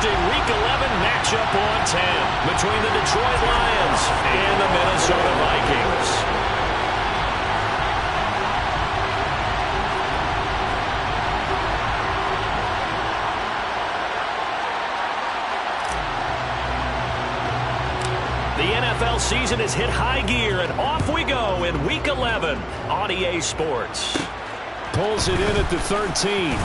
interesting Week 11 matchup on 10 between the Detroit Lions and the Minnesota Vikings. The NFL season has hit high gear, and off we go in Week 11 on EA Sports. Pulls it in at the 13.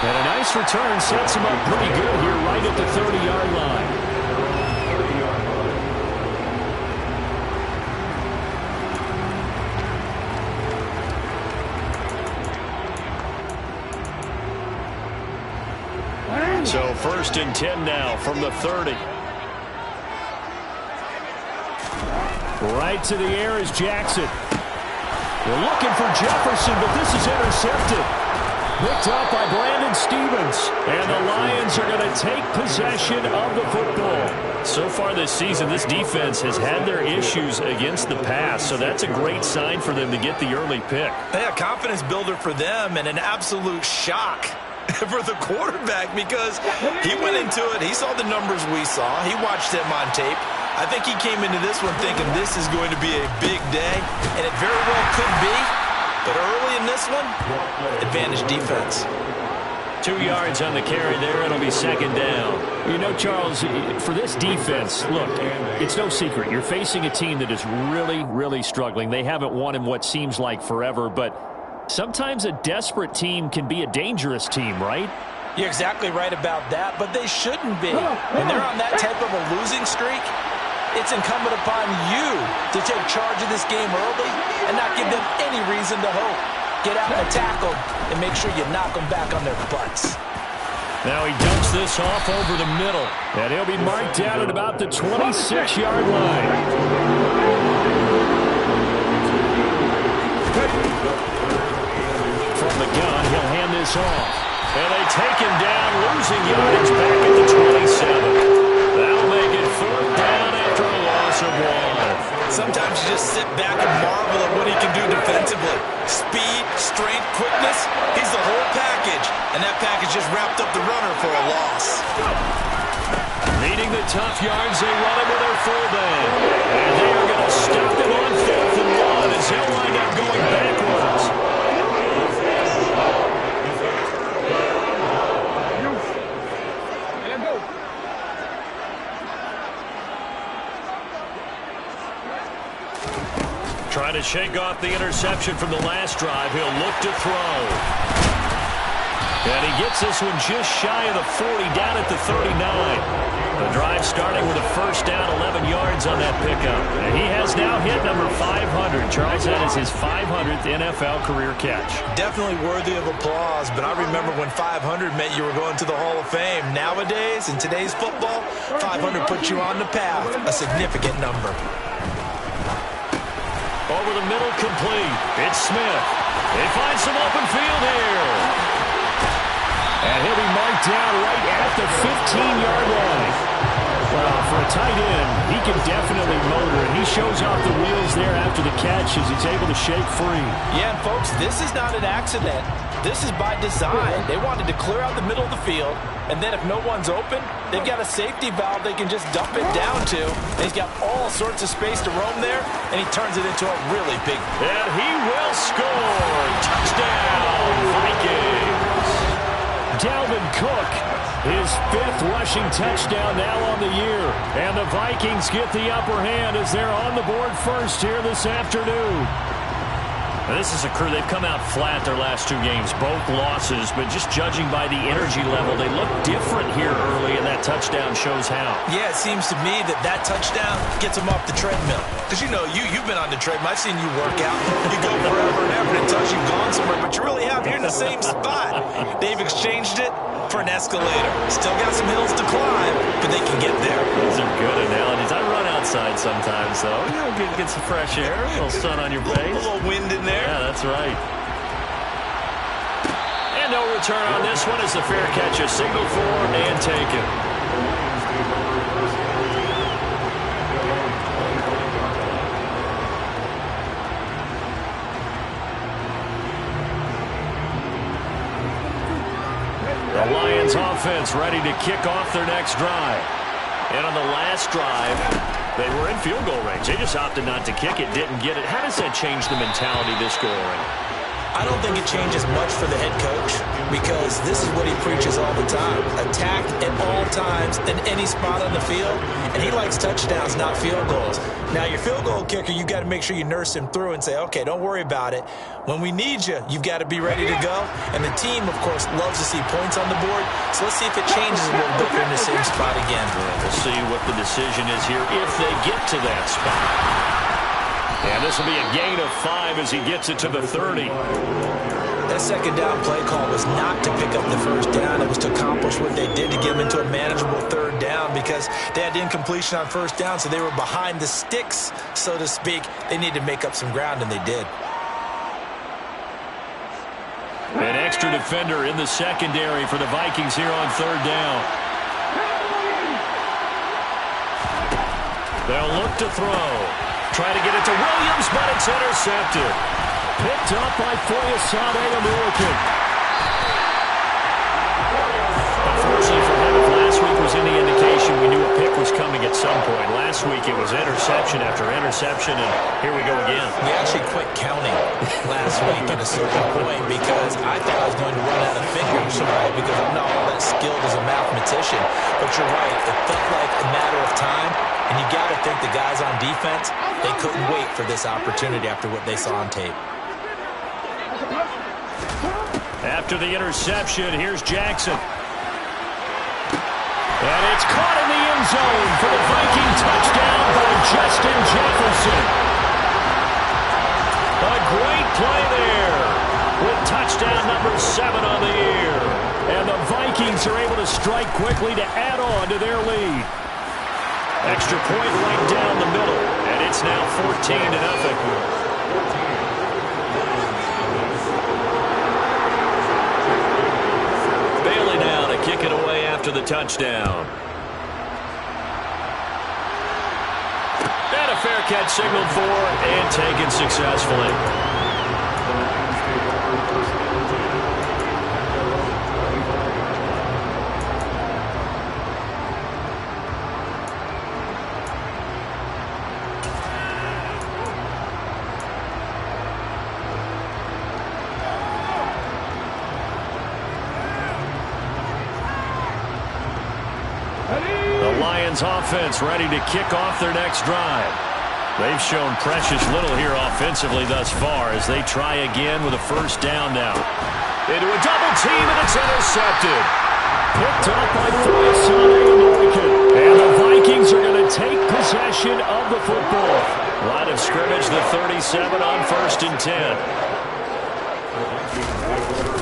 And a nice return sets him up pretty good here right at the 30-yard line. So 1st and 10 now from the 30. Right to the air is Jackson. They're looking for Jefferson, but this is intercepted. Picked up by Brandon Stevens. And the Lions are going to take possession of the football. So far this season, this defense has had their issues against the pass, so that's a great sign for them to get the early pick. Yeah, confidence builder for them and an absolute shock for the quarterback because he went into it. He saw the numbers we saw. He watched them on tape. I think he came into this one thinking this is going to be a big day, and it very well could be. But early in this one, advantage defense. 2 yards on the carry there. It'll be 2nd down. You know, Charles, for this defense, look, it's no secret. You're facing a team that is really, really struggling. They haven't won in what seems like forever, but sometimes a desperate team can be a dangerous team, right? You're exactly right about that, but they shouldn't be. When they're on that type of a losing streak, it's incumbent upon you to take charge of this game early and not give them any reason to hope. Get out and tackle and make sure you knock them back on their butts. Now he dumps this off over the middle. And he'll be marked down at about the 26-yard line. From the gun, he'll hand this off. And they take him down, losing yardage back at the 27. That'll make it 4th down after a loss of 1. Sometimes you just sit back and marvel at what he can do defensively. Speed, strength, quickness, he's the whole package. And that package just wrapped up the runner for a loss. Needing the tough yards, they run him with their fullback. And they are going to stop him on 4th and 1 as he'll wind up going backwards. Trying to shake off the interception from the last drive. He'll look to throw. And he gets this one just shy of the 40, down at the 39. The drive starting with a 1st down, 11 yards on that pickup. And he has now hit number 500. Charles, that is his 500th NFL career catch. Definitely worthy of applause, but I remember when 500 meant you were going to the Hall of Fame. Nowadays, in today's football, 500 puts you on the path, a significant number. Over the middle, complete. It's Smith. They find some open field here. And he'll be marked down right at the 15-yard line. Well, for a tight end, he can definitely motor, and he shows off the wheels there after the catch as he's able to shake free. Yeah, and folks, this is not an accident. This is by design. They wanted to clear out the middle of the field, and then if no one's open, they've got a safety valve they can just dump it down to. And he's got all sorts of space to roam there, and he turns it into a really big... And he will score! Touchdown, Vikings! Dalvin Cook, his 5th rushing touchdown now on the year. And the Vikings get the upper hand as they're on the board first here this afternoon. Now, this is a crew, they've come out flat their last 2 games, both losses, but just judging by the energy level, they look different here early, and that touchdown shows how. Yeah, it seems to me that touchdown gets them off the treadmill. Because, you know, you've been on the treadmill. I've seen you work out. You go forever and ever until you've gone somewhere, but you really have. You're in the same spot. They've exchanged it for an escalator. Still got some hills to climb, but they can get there. Those are good analogies. I run outside sometimes, though. You know, get some fresh air, a little sun on your face. A little wind in there. Yeah, that's right. And no return on this one as the fair catch is signaled for and taken. Lions offense ready to kick off their next drive. And on the last drive, they were in field goal range. They just opted not to kick it, didn't get it. How does that change the mentality this go around? I don't think it changes much for the head coach because this is what he preaches all the time. Attack at all times in any spot on the field, and he likes touchdowns, not field goals. Now, your field goal kicker, you've got to make sure you nurse him through and say, okay, don't worry about it. When we need you, you've got to be ready to go. And the team, of course, loves to see points on the board, so let's see if it changes a little bit if they're in the same spot again. We'll see what the decision is here if they get to that spot. And this will be a gain of 5 as he gets it to the 30. That second down play call was not to pick up the first down. It was to accomplish what they did to get them into a manageable third down because they had incompletion on first down, so they were behind the sticks, so to speak. They needed to make up some ground, and they did. An extra defender in the secondary for the Vikings here on third down. They'll look to throw. Try to get it to Williams, but it's intercepted. Picked up by Foyesade, American. Unfortunately for him, if last week was any indication, we knew a pick was coming at some point. Last week it was interception after interception, and here we go again. We actually quit counting last week at a certain point because I thought I was going to run out of fingers, right? Because I'm not all that skilled as a mathematician. But you're right, it felt like a matter of time. And you got to think the guys on defense, they couldn't wait for this opportunity after what they saw on tape. After the interception, here's Jackson. And it's caught in the end zone for the Viking touchdown by Justin Jefferson. A great play there with touchdown number 7 on the year. And the Vikings are able to strike quickly to add on to their lead. Extra point right down the middle, and it's now 14-0. Bailey now to kick it away after the touchdown. And a fair catch signaled for and taken successfully. Offense ready to kick off their next drive. They've shown precious little here offensively thus far as they try again with a first down now. Into a double team, and it's intercepted. Picked up by Foyesade, American. And the Vikings are going to take possession of the football. Line of scrimmage, the 37 on 1st and 10.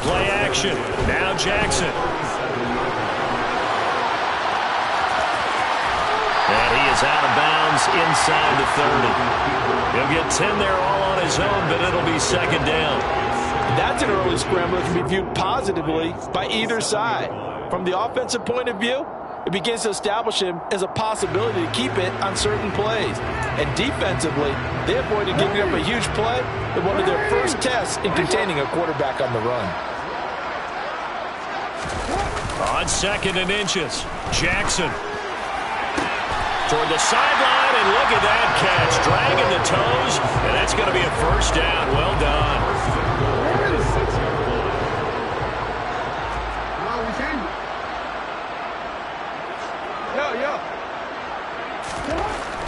Play action. Now Jackson. And he is out of bounds inside the 30. He'll get 10 there all on his own, but it'll be second down. That's an early scramble that can be viewed positively by either side. From the offensive point of view, it begins to establish him as a possibility to keep it on certain plays. And defensively, they avoided giving up a huge play in one of their first tests in containing a quarterback on the run. On 2nd and inches, Jackson. Toward the sideline, and look at that catch. Dragging the toes, and that's going to be a first down. Well done.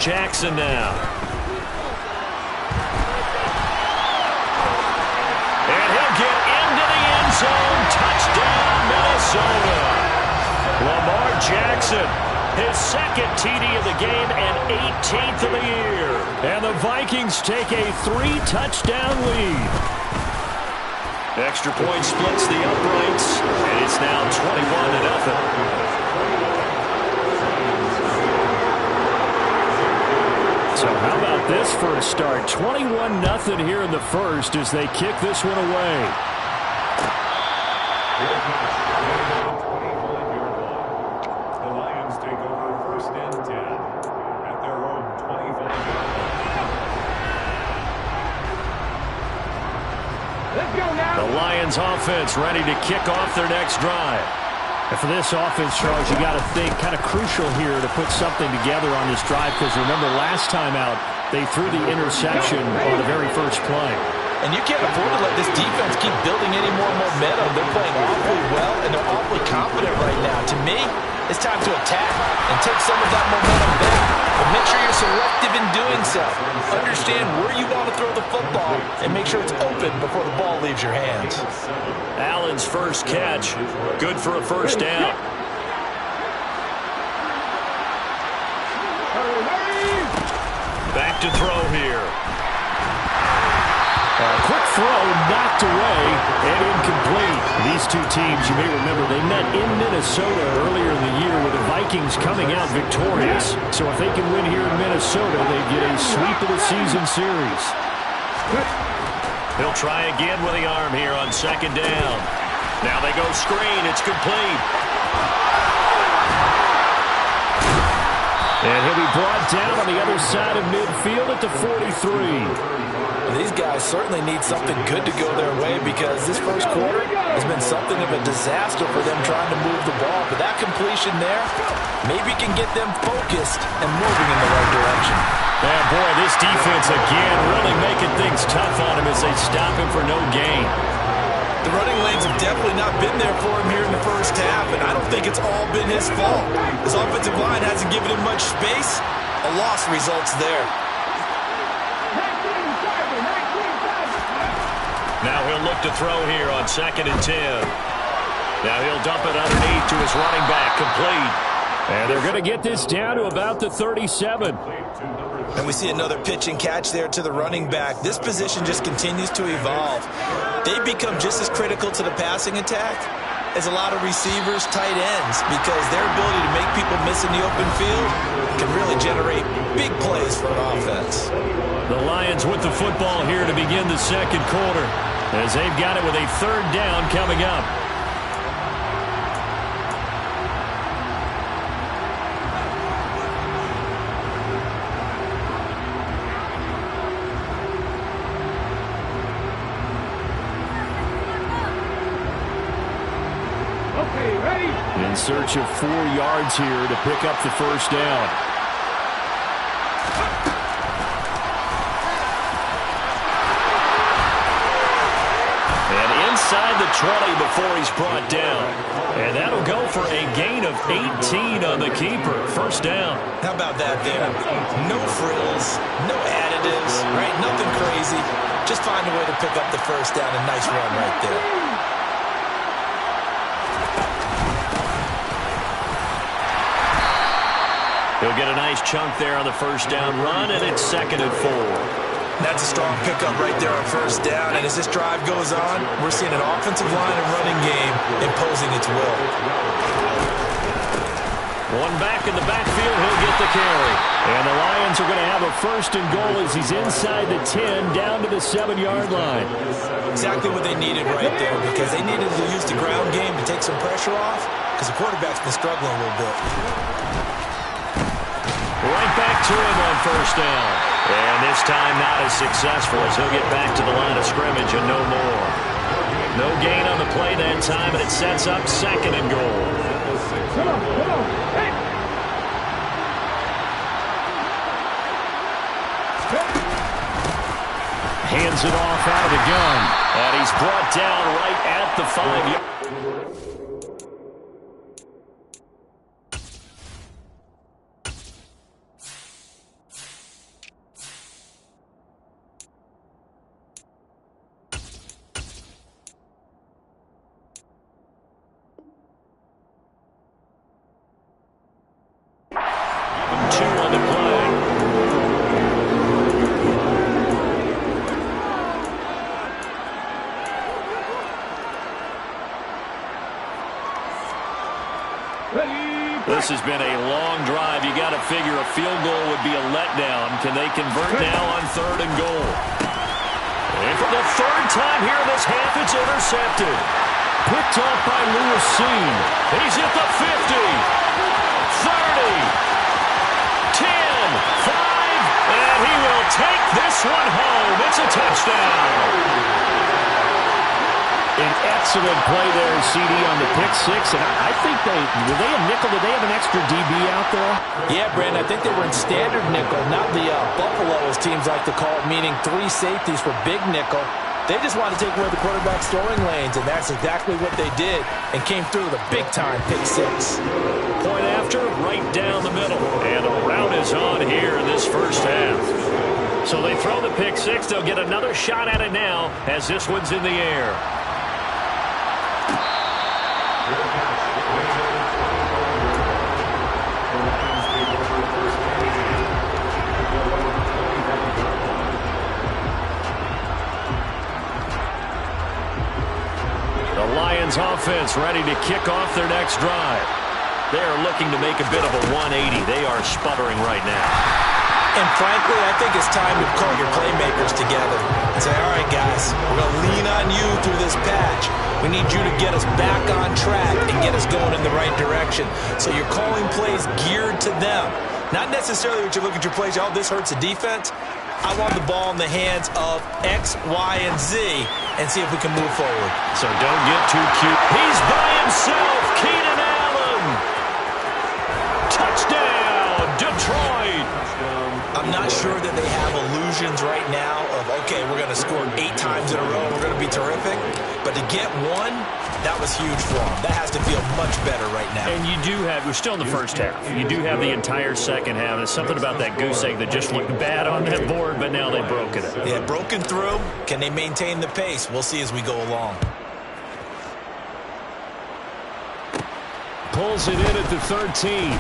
Jackson now. And he'll get into the end zone. Touchdown, Minnesota. Lamar Jackson. His second TD of the game and 18th of the year. And the Vikings take a 3-touchdown lead. Extra point splits the uprights, and it's now 21-0. So how about this for a start? 21-0 here in the first as they kick this one away. The Lions offense ready to kick off their next drive. And for this offense, Charles, you got to think kind of crucial here to put something together on this drive, because remember last time out, they threw the interception on the very first play. And you can't afford to let this defense keep building any more momentum. They're playing awfully well, and they're awfully confident right now. To me, it's time to attack and take some of that momentum back. But make sure you're selective in doing so. Understand where you want to throw the football and make sure it's open before the ball leaves your hands. Allen's first catch, good for a first down. Back to throw here. Quick throw, knocked away, and incomplete. These two teams, you may remember, they met in Minnesota earlier in the year with the Vikings coming out victorious. So if they can win here in Minnesota, they get a sweep of the season series. He'll try again with the arm here on second down. Now they go screen. It's complete. And he'll be brought down on the other side of midfield at the 43. These guys certainly need something good to go their way, because this first quarter has been something of a disaster for them trying to move the ball. But that completion there maybe can get them focused and moving in the right direction. Yeah, boy, this defense again really making things tough on him as they stop him for no gain. The running lanes have definitely not been there for him here in the first half, and I don't think it's all been his fault. His offensive line hasn't given him much space. A loss results there. Now he'll look to throw here on 2nd and 10. Now he'll dump it underneath to his running back, complete. And they're going to get this down to about the 37. And we see another pitch and catch there to the running back. This position just continues to evolve. They become just as critical to the passing attack as a lot of receivers, tight ends, because their ability to make people miss in the open field can really generate big plays for an offense. The Lions with the football here to begin the second quarter, as they've got it with a third down coming up. In search of 4 yards here to pick up the first down. And inside the 20 before he's brought down. And that'll go for a gain of 18 on the keeper. First down. How about that there? No frills, no additives, right? Nothing crazy. Just find a way to pick up the first down. A nice run right there. He'll get a nice chunk there on the first down run, and it's 2nd and 4. That's a strong pickup right there on first down. And as this drive goes on, we're seeing an offensive line and running game imposing its will. One back in the backfield, he'll get the carry. And the Lions are going to have a first and goal as he's inside the 10, down to the 7-yard line. Exactly what they needed right there, because they needed to use the ground game to take some pressure off, because the quarterback's been struggling a little bit. Right back to him on first down. And this time not as successful, as he'll get back to the line of scrimmage and no more. No gain on the play that time, and it sets up 2nd and goal. Hey. Hands it off out of the gun. And he's brought down right at the 5-yard. This has been a long drive. You got to figure a field goal would be a letdown. Can they convert now on 3rd and goal? And for the 3rd time here in this half, it's intercepted. Picked off by Lewis Seen. He's at the 50, 30, 10, 5, and he will take this one home. It's a touchdown. An excellent play there, CD, on the pick six. And I think were they a nickel? Did they have an extra DB out there? Yeah, Brandon, I think they were in standard nickel, not the Buffalo, as teams like to call it, meaning 3 safeties for big nickel. They just wanted to take away the quarterback's throwing lanes, and that's exactly what they did, and came through with a big-time pick six. Point after, right down the middle. And a rout is on here in this first half. So they throw the pick six. They'll get another shot at it now as this one's in the air. The Lions offense ready to kick off their next drive. They're looking to make a bit of a 180. They are sputtering right now. And frankly, I think it's time to call your playmakers together and say, all right, guys, we're going to lean on you through this patch. We need you to get us back on track and get us going in the right direction. So you're calling plays geared to them. Not necessarily what you look at your plays, oh, this hurts the defense. I want the ball in the hands of X, Y, and Z and see if we can move forward. So don't get too cute. He's by himself. Keenan Allen. Touchdown, Detroit. I'm not sure that they have illusions right now of, okay, we're going to score 8 times in a row. We're going to be terrific. But to get one, that was huge for them. That has to feel much better right now. And you do have, we're still in the first half. You do have the entire second half. There's something about that goose egg that just looked bad on that board, but now they've broken it. Yeah, broken through. Can they maintain the pace? We'll see as we go along. Pulls it in at the 13.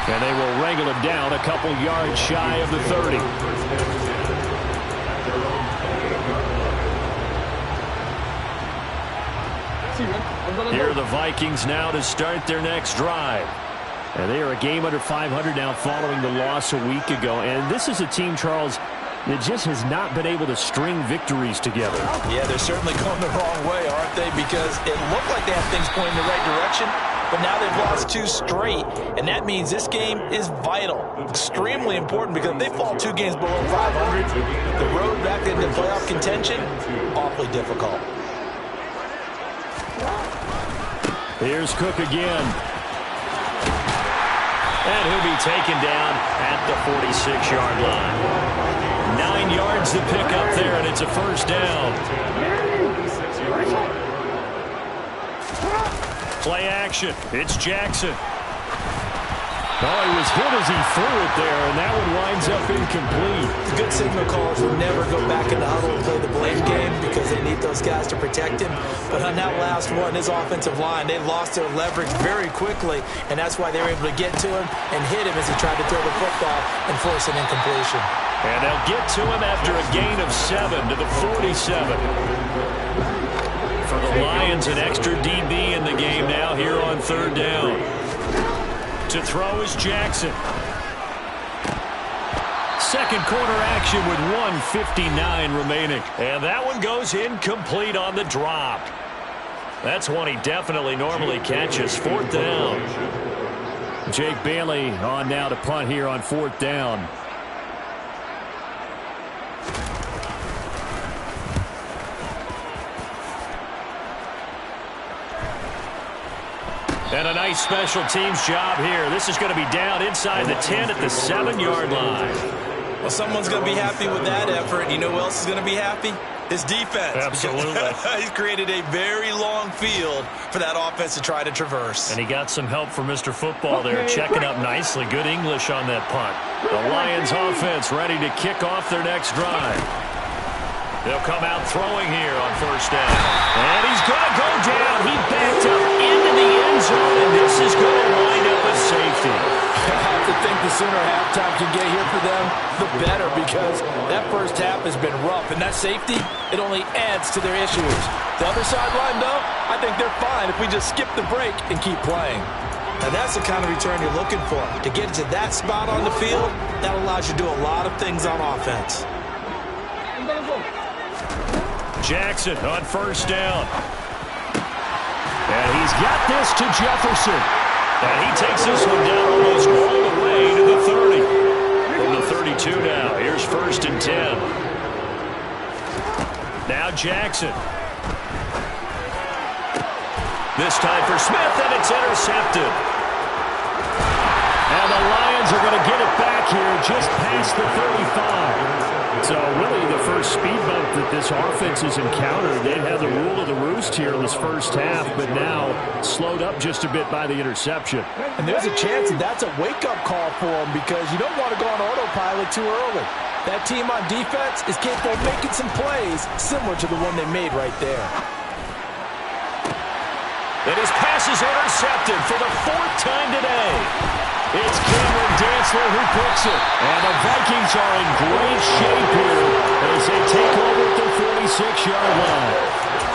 And they will wrangle it down a couple yards shy of the 30. Here are the Vikings now to start their next drive. And they are a game under 500 now following the loss a week ago. And this is a team, Charles, that just has not been able to string victories together. Yeah, they're certainly going the wrong way, aren't they? Because it looked like they have things going in the right direction, but now they've lost 2 straight, and that means this game is vital, extremely important, because if they fall 2 games below 500, the road back into playoff contention, awfully difficult. Here's Cook again. And he'll be taken down at the 46-yard line. 9 yards to pick up there, and it's a first down. Play action. It's Jackson. Oh, he was hit as he threw it there, and that one winds up incomplete. The good signal callers will never go back in the huddle and play the blame game because they need those guys to protect him. But on that last one, his offensive line, they lost their leverage very quickly, and that's why they were able to get to him and hit him as he tried to throw the football and force an incompletion. And they'll get to him after a gain of 7 to the 47. For the Lions, an extra DB in the game now here on third down. To throw is Jackson. Second quarter action with 1:59 remaining. And that one goes incomplete on the drop. That's one he definitely normally catches. Fourth down. Jake Bailey on now to punt here on fourth down. And a nice special teams job here. This is going to be down inside the 10 at the 7-yard line. Well, someone's going to be happy with that effort. You know who else is going to be happy? His defense. Absolutely. He's created a very long field for that offense to try to traverse. And he got some help from Mr. Football there, checking up nicely. Good English on that punt. The Lions offense ready to kick off their next drive. They'll come out throwing here on first down. And he's going to go down. He backed up into the end zone, and this is going to wind up a safety. I have to think the sooner halftime can get here for them, the better, because that first half has been rough. And that safety, it only adds to their issues. The other sideline, though, I think they're fine if we just skip the break and keep playing. Now, that's the kind of return you're looking for. To get to that spot on the field, that allows you to do a lot of things on offense. Jackson on first down. And he's got this to Jefferson. And he takes this one down almost all the way to the 30. From the 32 now. Here's first and 10. Now Jackson. This time for Smith, and it's intercepted. And the Lions are going to get it back here just past the 35. So really the first speed bump that this offense has encountered. They've had the rule of the roost here in this first half, but now slowed up just a bit by the interception. And there's a chance that that's a wake-up call for them because you don't want to go on autopilot too early. That team on defense is capable of making some plays similar to the one they made right there. And his pass is intercepted for the 4th time today. It's Cameron Dantzler who picks it. And the Vikings are in great shape here as they take over at the 46-yard line.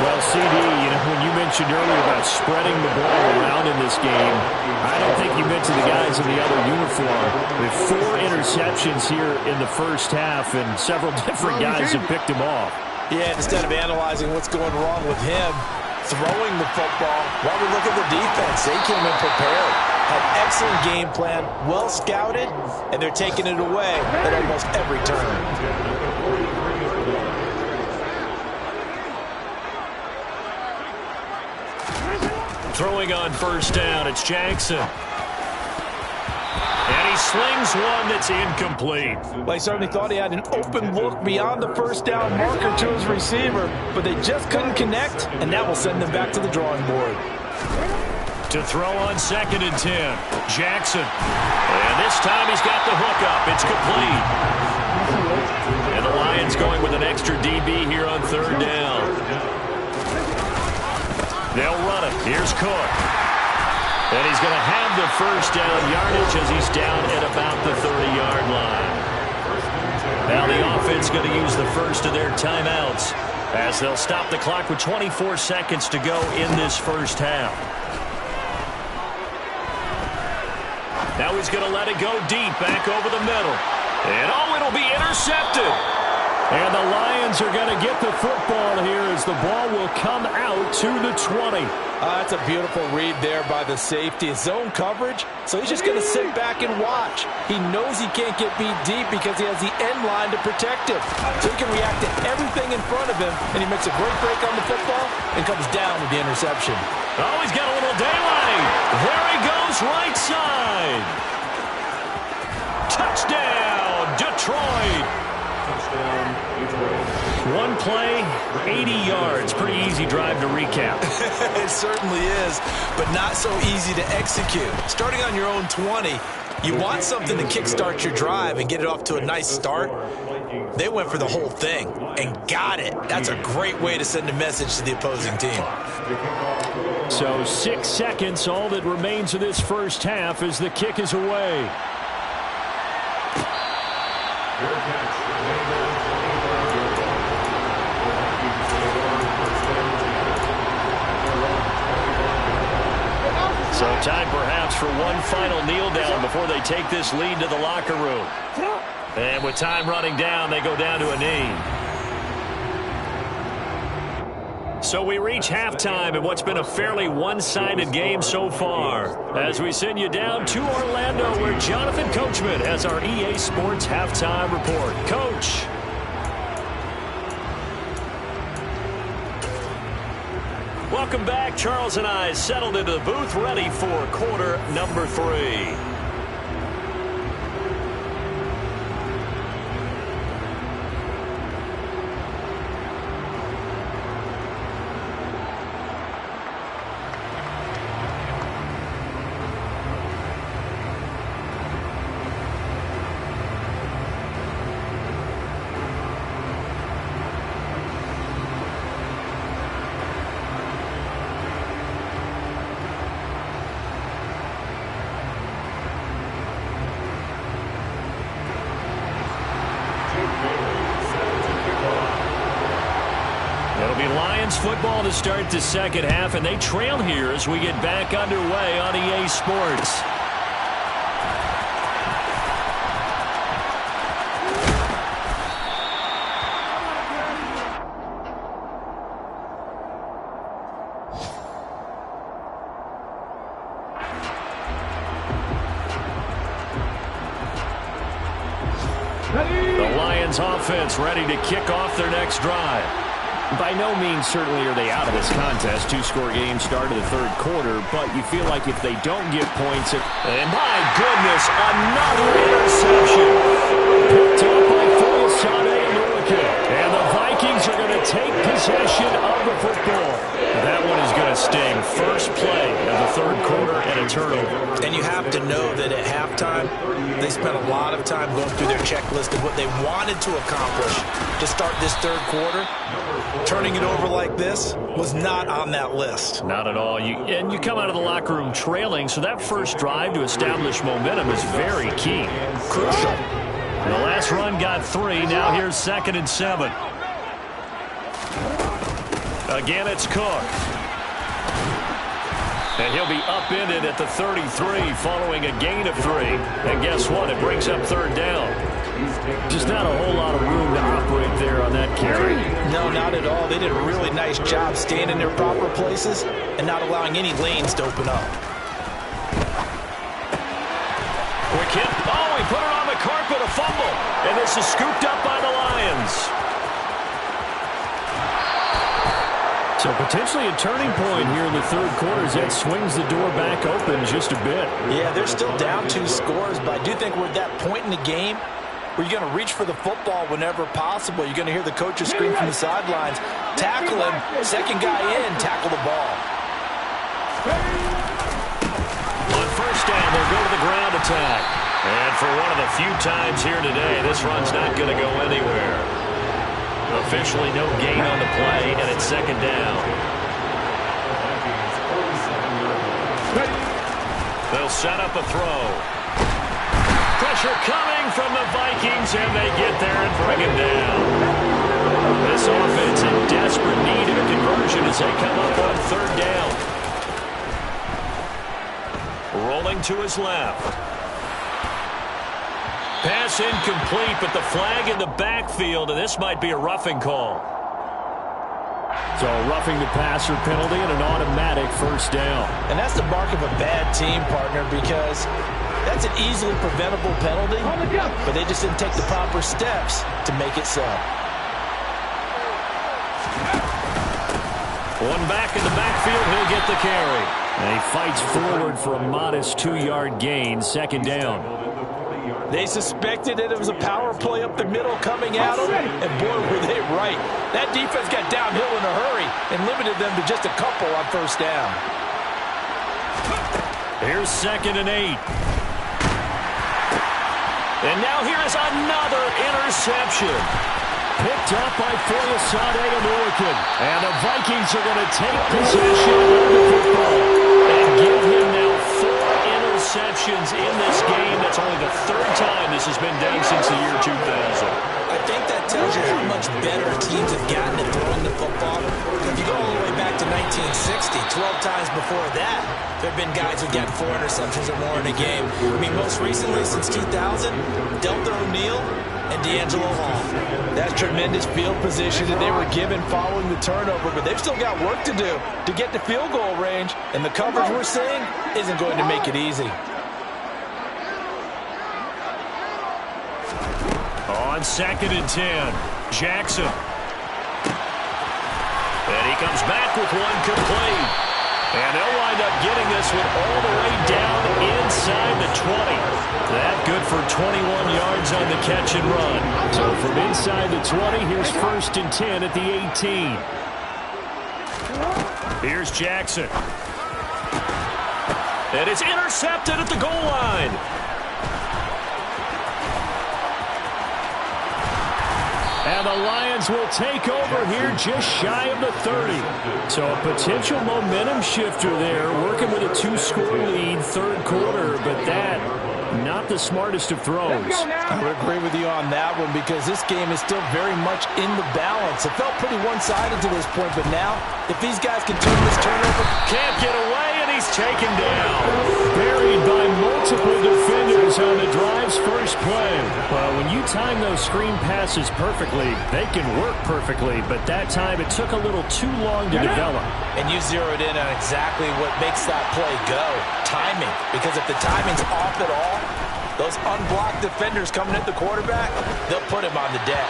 Well, CD, when you mentioned earlier about spreading the ball around in this game, I don't think you mentioned the guys in the other uniform. With 4 interceptions here in the first half, and several different guys have picked him off. Yeah, instead of analyzing what's going wrong with him, throwing the football, while we look at the defense, they came in prepared. Had excellent game plan, well scouted, and they're taking it away at almost every turn. Throwing on first down, it's Jackson. And he slings one that's incomplete. Well, he certainly thought he had an open look beyond the first down marker to his receiver, but they just couldn't connect, and that will send them back to the drawing board. To throw on 2nd and 10, Jackson. And this time he's got the hook up. It's complete. And the Lions going with an extra DB here on 3rd down. They'll run it. Here's Cook. And he's going to have the first down yardage as he's down at about the 30-yard line. Now the offense going to use the first of their timeouts as they'll stop the clock with 24 seconds to go in this first half. Now he's going to let it go deep, back over the middle. And it'll be intercepted. And the Lions are going to get the football here as the ball will come out to the 20. That's a beautiful read there by the safety. Zone coverage, so he's just going to sit back and watch. He knows he can't get beat deep because he has the end line to protect him. So he can react to everything in front of him, and he makes a great break on the football and comes down with the interception. Oh, he's got a little daylight. There he goes, right side. Touchdown, Detroit. One play, 80 yards. Pretty easy drive to recap. It certainly is, but not so easy to execute. Starting on your own 20, you want something to kickstart your drive and get it off to a nice start. They went for the whole thing and got it. That's a great way to send a message to the opposing team. So 6 seconds, all that remains of this first half as the kick is away. So time perhaps for one final kneel down before they take this lead to the locker room. And with time running down, they go down to a knee. So we reach halftime in what's been a fairly one-sided game so far. As we send you down to Orlando, where Jonathan Coachman has our EA Sports halftime report. Coach. Welcome back. Charles and I settled into the booth, ready for quarter number 3. Football to start the second half, and they trail here as we get back underway on EA Sports. The Lions offense ready to kick off their next drive. By no means certainly are they out of this contest. Two-score game start of the third quarter, but you feel like if they don't get points... And my goodness, another interception. Picked up by and the Vikings are going to take possession of the football. That one is going to sting. First play of the third quarter and a turnover. And you have to know that at halftime, they spent a lot of time going through their checklist of what they wanted to accomplish to start this third quarter. Turning it over like this was not on that list. Not at all. And you come out of the locker room trailing, so that first drive to establish momentum is very key. Crucial. The last run got 3. Now here's 2nd and 7. Again, it's Cook. And he'll be upended at the 33 following a gain of 3. And guess what? It brings up third down. Just not a whole lot of room to operate there on that carry. No, not at all. They did a really nice job staying in their proper places and not allowing any lanes to open up. Quick hit. Oh, he put it on the carpet, a fumble. And this is scooped up by the Lions. So potentially a turning point here in the third quarter as that swings the door back open just a bit. Yeah, they're still down 2 scores, but I do think we're at that point in the game where you're going to reach for the football whenever possible. You're going to hear the coaches scream from the sidelines, tackle him, second guy in, tackle the ball. On first down, they'll go to the ground attack. And for one of the few times here today, this run's not going to go anywhere. Officially no gain on the play, and it's 2nd down. They'll set up a throw. Pressure coming from the Vikings, and they get there and bring him down. This offense in desperate need of a conversion as they come up on 3rd down. Rolling to his left. Pass incomplete, but the flag in the backfield, and this might be a roughing call. So a roughing the passer penalty and an automatic first down. And that's the mark of a bad team, partner, because that's an easily preventable penalty, but they just didn't take the proper steps to make it so. One back in the backfield, he'll get the carry. And he fights forward for a modest 2-yard gain, 2nd down. They suspected that it was a power play up the middle coming at them, and boy, were they right. That defense got downhill in a hurry and limited them to just a couple on first down. Here's 2nd and 8. And now here's another interception. Picked up by American. And the Vikings are going to take possession of the football and give him now 4 interceptions in this game. That's only the 3rd time this has been done since the year 2000. I think that tells you how much better teams have gotten at throwing the football. If you go all the way back to 1960, 12 times before that, there have been guys who got 4 interceptions or more in a game. I mean, most recently since 2000, Delta O'Neal and D'Angelo Hall. That's tremendous field position that they were given following the turnover, but they've still got work to do to get to field goal range, and the coverage we're seeing isn't going to make it easy. On 2nd and 10, Jackson. And he comes back with one complete. And they'll wind up getting this one all the way down inside the 20. That good for 21 yards on the catch and run. So from inside the 20, here's 1st and 10 at the 18. Here's Jackson. And it's intercepted at the goal line. And the Lions will take over here just shy of the 30. So a potential momentum shifter there, working with a 2-score lead, 3rd quarter, but that, not the smartest of throws. I would agree with you on that one because this game is still very much in the balance. It felt pretty one-sided to this point, but now, if these guys continue this turnover... Can't get away, and he's taken down. Buried by multiple defenders on the drive's first play. Well, when you time those screen passes perfectly, they can work perfectly, but that time it took a little too long to develop. And you zeroed in on exactly what makes that play go. Timing. Because if the timing's off at all, those unblocked defenders coming at the quarterback, they'll put him on the deck.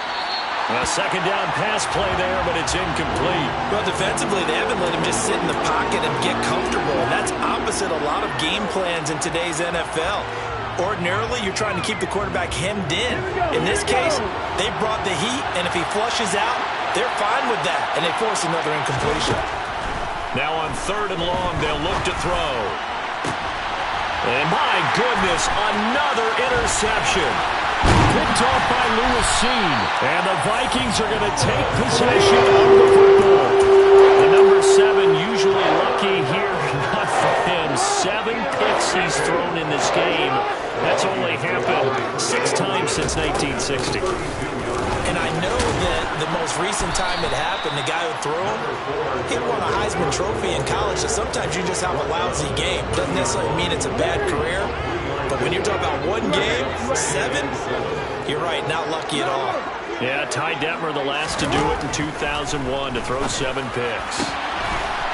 A second down pass play there, but it's incomplete. Well, defensively, they haven't let him just sit in the pocket and get comfortable. And that's opposite a lot of game plans in today's NFL. Ordinarily, you're trying to keep the quarterback hemmed in. In this case, they brought the heat, and if he flushes out, they're fine with that, and they force another incompletion. Now on 3rd and long, they'll look to throw. And my goodness, another interception. Picked off by Lewis Seen. And the Vikings are going to take possession of the football. The number 7 usually lucky here. Not for him. 7 picks he's thrown in this game. That's only happened 6 times since 1960. And I know that the most recent time it happened, the guy who threw him, he won a Heisman Trophy in college, so sometimes you just have a lousy game. Doesn't necessarily mean it's a bad career, but when you're talking about one game, 7, you're right, not lucky at all. Yeah, Ty Detmer, the last to do it in 2001, to throw 7 picks.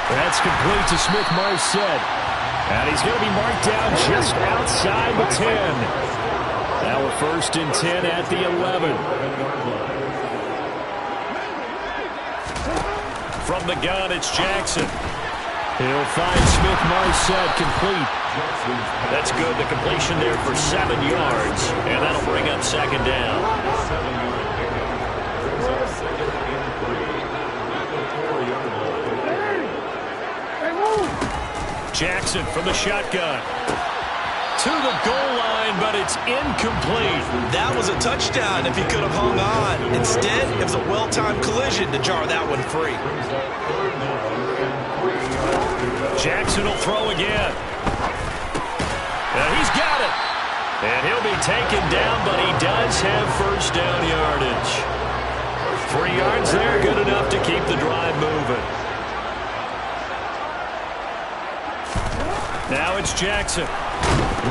That's complete to Smith-Marset. And he's going to be marked down just outside the 10. Now a 1st and 10 at the 11. From the gun, it's Jackson. He'll find Smith-Marset complete. That's good. The completion there for 7 yards. And that'll bring up 2nd down. Jackson from the shotgun. To the goal line, but it's incomplete. That was a touchdown if he could have hung on. Instead, it was a well-timed collision to jar that one free. Jackson will throw again. He's got it. And he'll be taken down, but he does have 1st down yardage. 3 yards there, good enough to keep the drive moving. Now it's Jackson.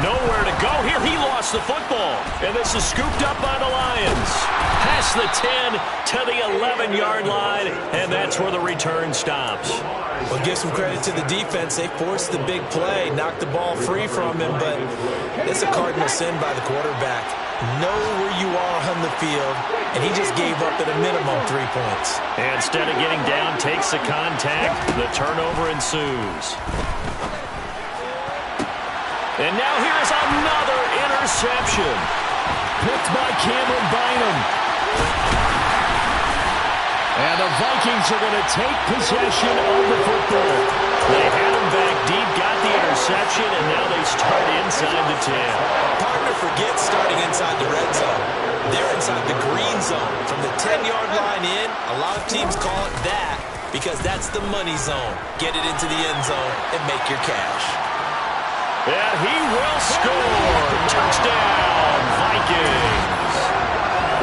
Nowhere to go here. He lost the football. And this is scooped up by the Lions. Past the 10 to the 11-yard line. And that's where the return stops. Well, give some credit to the defense. They forced the big play, knocked the ball free from him, but it's a cardinal sin by the quarterback. Know where you are on the field, and he just gave up at a minimum 3 points. And instead of getting down, takes the contact. The turnover ensues. And now here's another interception. Picked by Cameron Bynum. And the Vikings are going to take possession of the football. They had him back deep, got the interception, and now they start inside the 10. Partner forgets starting inside the red zone. They're inside the green zone. From the 10-yard line in, a lot of teams call it that because that's the money zone. Get it into the end zone and make your cash. And he will score. Touchdown, Vikings.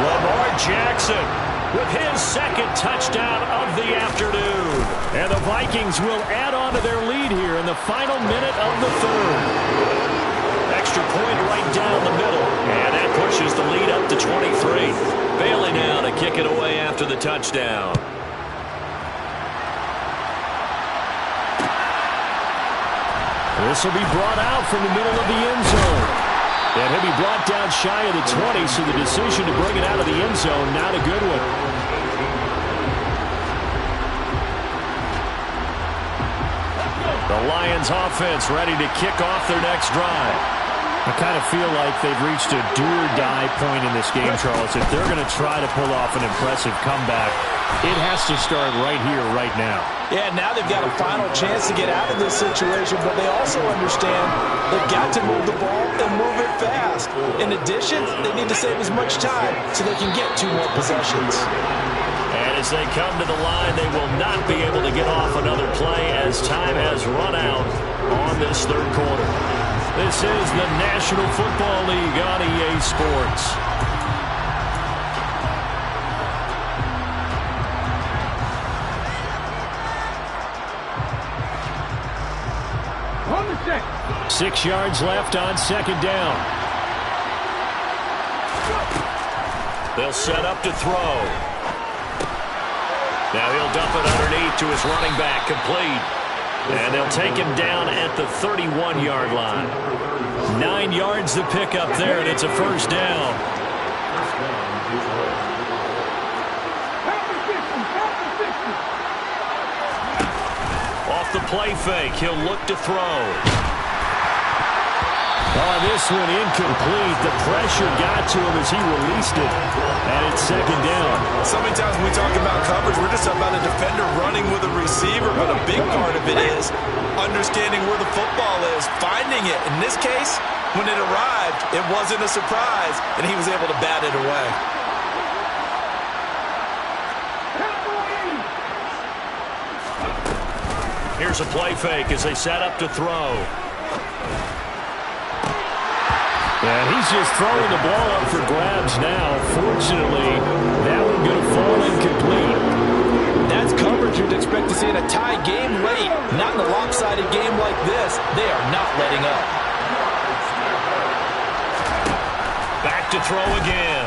Lamar Jackson with his 2nd touchdown of the afternoon. And the Vikings will add on to their lead here in the final minute of the 3rd. Extra point right down the middle. And that pushes the lead up to 23. Bailey now to kick it away after the touchdown. This will be brought out from the middle of the end zone. And he'll be brought down shy of the 20, so the decision to bring it out of the end zone, not a good one. The Lions offense ready to kick off their next drive. I kind of feel like they've reached a do-or-die point in this game, Charles. If they're going to try to pull off an impressive comeback, it has to start right here, right now. Yeah, now they've got a final chance to get out of this situation, but they also understand they've got to move the ball and move it fast. In addition, they need to save as much time so they can get 2 more possessions. And as they come to the line, they will not be able to get off another play as time has run out on this 3rd quarter. This is the National Football League on EA Sports. On 6 yards left on 2nd down. They'll set up to throw. Now he'll dump it underneath to his running back, complete. And they'll take him down at the 31-yard line. 9 yards to pick up there, and it's a 1st down. Off the play fake, he'll look to throw. Oh, this one incomplete. The pressure got to him as he released it. And it's second down. So many times when we talk about coverage, we're just about a defender running with a receiver, but a big part of it is understanding where the football is, finding it. In this case, when it arrived, it wasn't a surprise, and he was able to bat it away. Here's a play fake as they set up to throw. And he's just throwing the ball up for grabs now. Fortunately, that one going to fall incomplete. That's coverage you'd expect to see in a tie game late. Not in a lopsided game like this. They are not letting up. Back to throw again.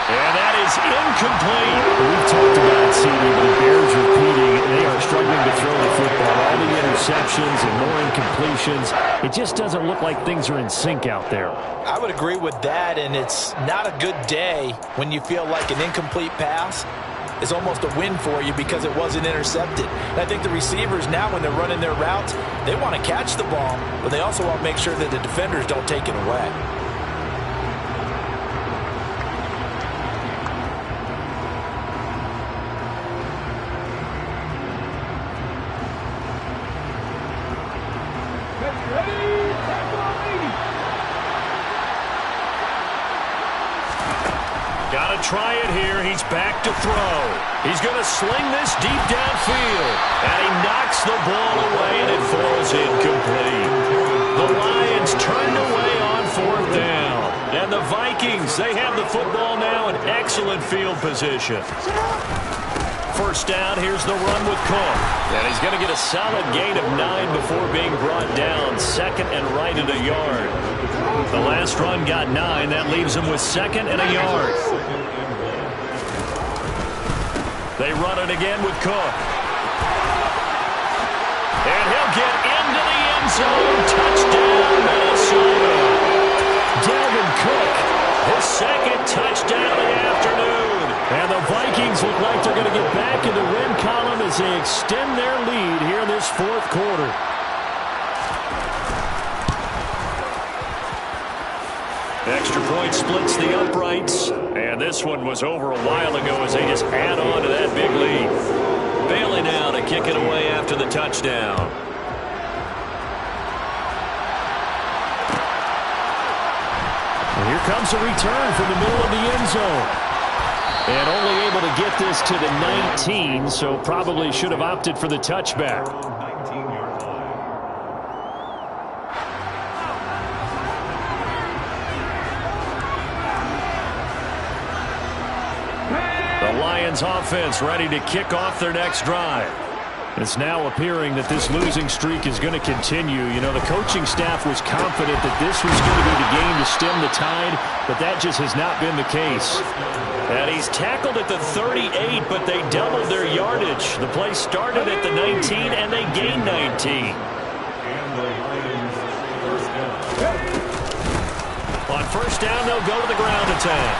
And that is incomplete. We've talked about CD, but it bears repeating. They are struggling to throw the football. All the interceptions and more incompletions. It just doesn't look like things are in sync out there. I would agree with that, and it's not a good day when you feel like an incomplete pass is almost a win for you because it wasn't intercepted. And I think the receivers now, when they're running their routes, they want to catch the ball, but they also want to make sure that the defenders don't take it away. Got to try it here. He's back to throw. He's going to sling this deep downfield. And he knocks the ball away, and it falls incomplete. The Lions turned away on fourth down. And the Vikings, they have the football now in excellent field position. First down, here's the run with Cook. And he's going to get a solid gain of 9 before being brought down. Second and right at a yard. The last run got 9. That leaves him with second and a yard. They run it again with Cook. And he'll get into the end zone. Touchdown, Minnesota. Dalvin Cook, his second touchdown of the afternoon. And the Vikings look like they're going to get back in the win column as they extend their lead here in this fourth quarter. Extra point splits the uprights. And this one was over a while ago as they just add on to that big lead. Bailey now to kick it away after the touchdown. And here comes a return from the middle of the end zone. And only able to get this to the 19, so probably should have opted for the touchback. The Lions offense ready to kick off their next drive. It's now appearing that this losing streak is going to continue. You know, the coaching staff was confident that this was going to be the game to stem the tide, but that just has not been the case. And he's tackled at the 38, but they doubled their yardage. The play started at the 19, and they gained 19. On first down, they'll go to the ground attack.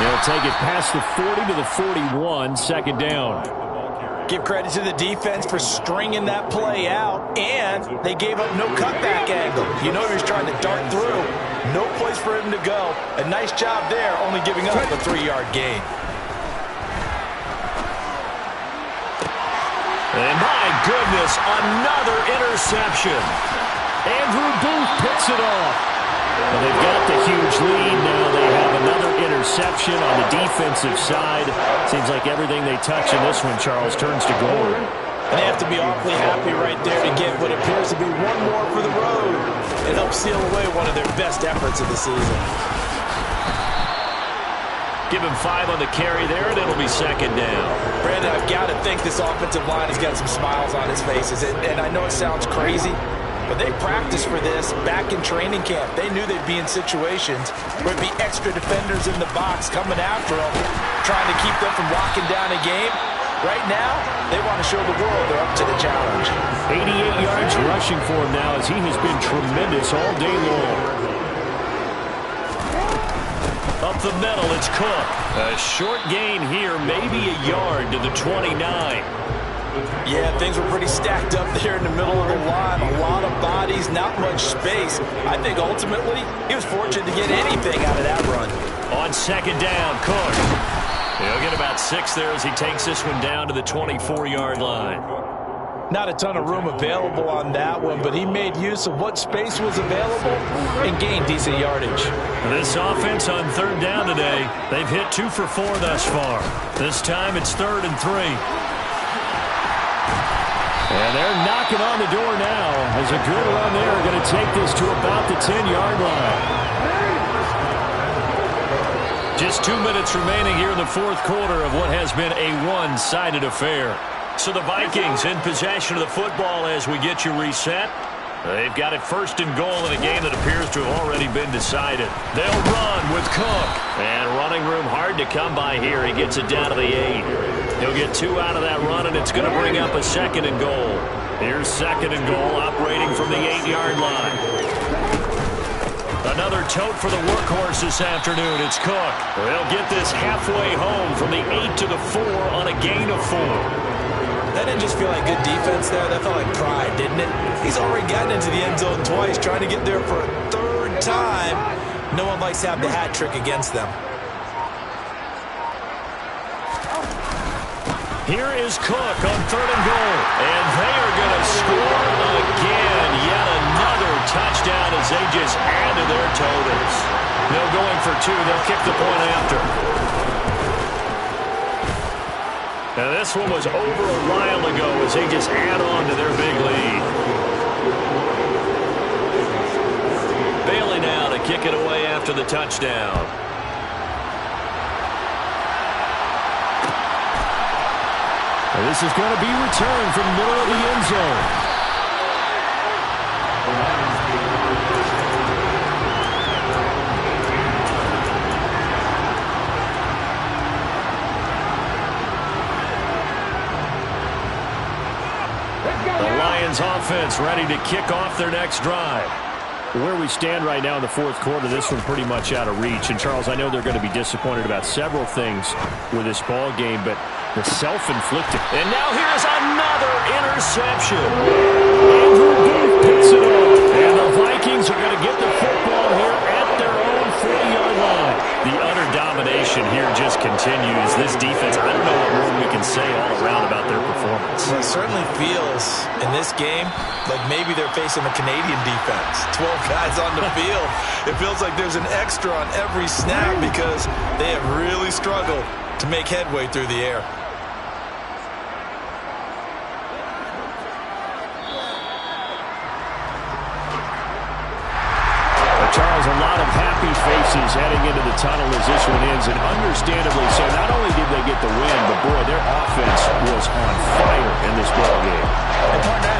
They'll take it past the 40 to the 41, second down. Give credit to the defense for stringing that play out, and they gave up no cutback angle. You know he was trying to dart through. No place for him to go. A nice job there, only giving up a 3-yard gain. And my goodness, another interception. Andrew Booth picks it off. Well, they've got the huge lead. Now they have another interception on the defensive side. Seems like everything they touch in this one, Charles, turns to gold. And they have to be awfully happy right there to get what appears to be one more for the road. It helps seal away one of their best efforts of the season. Give him 5 on the carry there, and it'll be second down. Brandon, I've got to think this offensive line has got some smiles on its faces. And I know it sounds crazy, but they practiced for this back in training camp. They knew they'd be in situations where it'd be extra defenders in the box coming after them, trying to keep them from locking down a game. Right now, they want to show the world they're up to the challenge. 88 yards rushing for him now as he has been tremendous all day long. Up the middle. It's Cook. A short gain here, maybe a yard to the 29. Yeah, things were pretty stacked up there in the middle of the line. A lot of bodies, not much space. I think ultimately he was fortunate to get anything out of that run. On second down, Cook. He'll get about 6 there as he takes this one down to the 24-yard line. Not a ton of room available on that one, but he made use of what space was available and gained decent yardage. This offense on third down today, they've hit 2 for 4 thus far. This time it's 3rd and 3. And they're knocking on the door now as a good run there going to take this to about the 10-yard line. Just 2 minutes remaining here in the fourth quarter of what has been a one-sided affair. So the Vikings in possession of the football as we get you reset. They've got it 1st and goal in a game that appears to have already been decided. They'll run with Cook. And running room hard to come by here. He gets it down to the 8. He'll get 2 out of that run, and it's going to bring up a 2nd and goal. Here's 2nd and goal operating from the 8-yard line. Another tote for the workhorse this afternoon. It's Cook. They'll get this halfway home from the 8 to the 4 on a gain of 4. That didn't just feel like good defense there. That felt like pride, didn't it? He's already gotten into the end zone twice, trying to get there for a 3rd time. No one likes to have the hat trick against them. Here is Cook on 3rd and goal. And they are going to score again. Yet another touchdown as they just add to their totals. They're going for 2. They'll kick the point after. Now this one was over a while ago as they just add on to their big lead. Bailey now to kick it away after the touchdown. And this is going to be returned from the middle of the end zone. Offense ready to kick off their next drive. Where we stand right now in the fourth quarter, this one pretty much out of reach. And, Charles, I know they're going to be disappointed about several things with this ball game, but the self-inflicted. And now here's another interception. Andrew Booth picks it up. And the Vikings are going to get the football here at their own 40-yard line. The utter domination here just continues. This defense, I don't know what more we can say all around about their performance. Well, it certainly feels in this game like maybe they're facing a Canadian defense. 12 guys on the field. It feels like there's an extra on every snap because they have really struggled to make headway through the air. Charles, a lot of happy faces heading into the tunnel as this one ends, and understandably so. Not only did they get the win, but boy, their offense was on fire in this ball game. And partner,